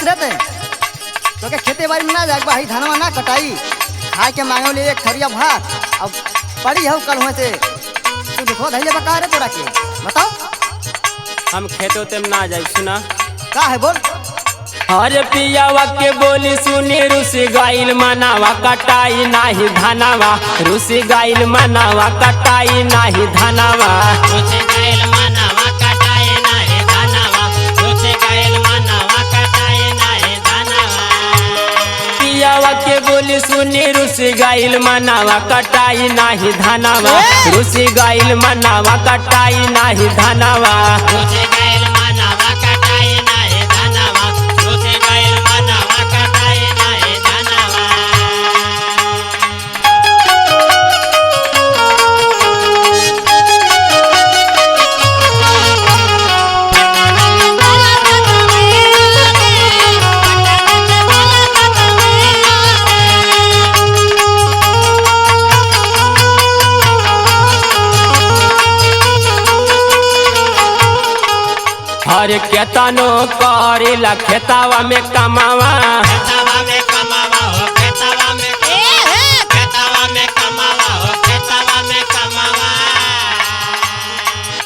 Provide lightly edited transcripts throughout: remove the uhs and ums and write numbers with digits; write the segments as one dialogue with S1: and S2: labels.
S1: देते तो के खेते बाड़ी में ना जाए भाई धनवा ना कटाई खाए के मांगे ले एक थरिया भात अब पड़ी हो कल हुए से तू देखो धैले बका रे तोरा के बताओ।
S2: हम खेतो तेम ना जाए सुना
S1: का है बोल।
S2: अरे पियावा के बोली सुनी रुसी गाइल मनावा कटाई नाही धनावा रुसी गाइल मनावा कटाई नाही धनावा
S3: रुसी गाइल मनावा कटाई नाही धनावा रुसी गाइल मनावा कटाई नाही धनावा।
S2: पियावा के बोली सुनी रुसी गाइल मनावा कटाई नाही धनावा रुसी गाइल मनावा कटाई नाही धनावा
S3: रुसी गाइल मनावा कटाई नाही धनावा रुसी गाइल मनावा कटाई नाही धनावा।
S2: हर केतनो करेला खेतावा में कमावा
S3: खेतावा में कमावा हो खेतावा में खेतावा में कमावा हो खेतावा में कमावा।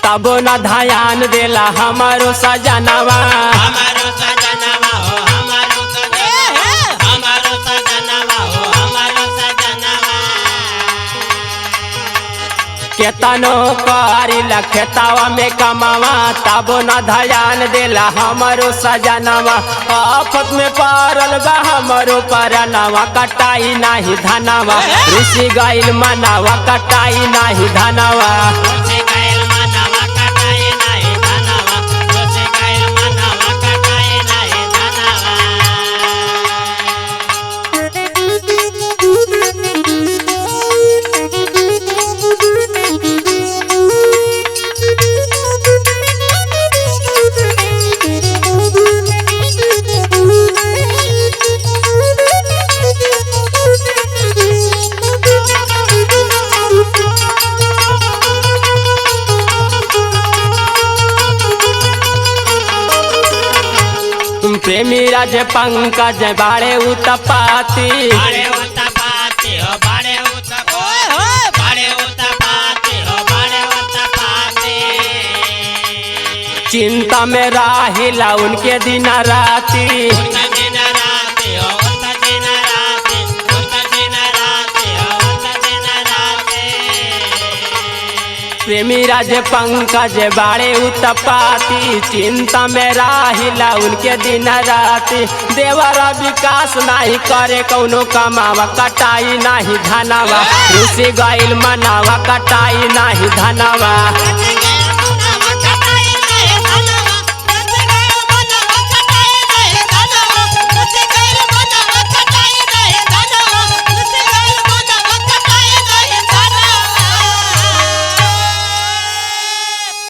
S2: तब न ध्यान देला हमारो सजनावा
S3: हमारो सजनावा हो हमारो सजनावा हमारो सजनावा हो हमारो सजनावा।
S2: केतनो करेला खेतावा में कमावा तब न ध्यान देला हमारो सजनावा आफत में पारल बा हमारो परनावा कटाई नाही धनावा रुसी गाइल मनावा कटाई नाही धनावा
S3: रुसी गाइल मनावा कटाई नाही धनावा रुसी गाइल मनावा कटाई नाही धनावा।
S2: प्रेमी राज पंकज बाड़े उतपाती
S3: बाड़े उतपाती हो बाड़े उतपाती बाड़े उतपाती हो बाड़े उतपाती।
S2: चिंता में राहिला उनके दिन राती
S3: उनका दिन राती हो उनका दिन राती उनका दिन राती हो उनका दिन राती।
S2: प्रेमी राज पंकज बाड़े उतपाती चिंता में राहिला उनके दिन राती देवरा विकास नाही करे कौनो कमावा कटाई नाही धनावा रुसी गाइल मनावा कटाई नाही धनावा।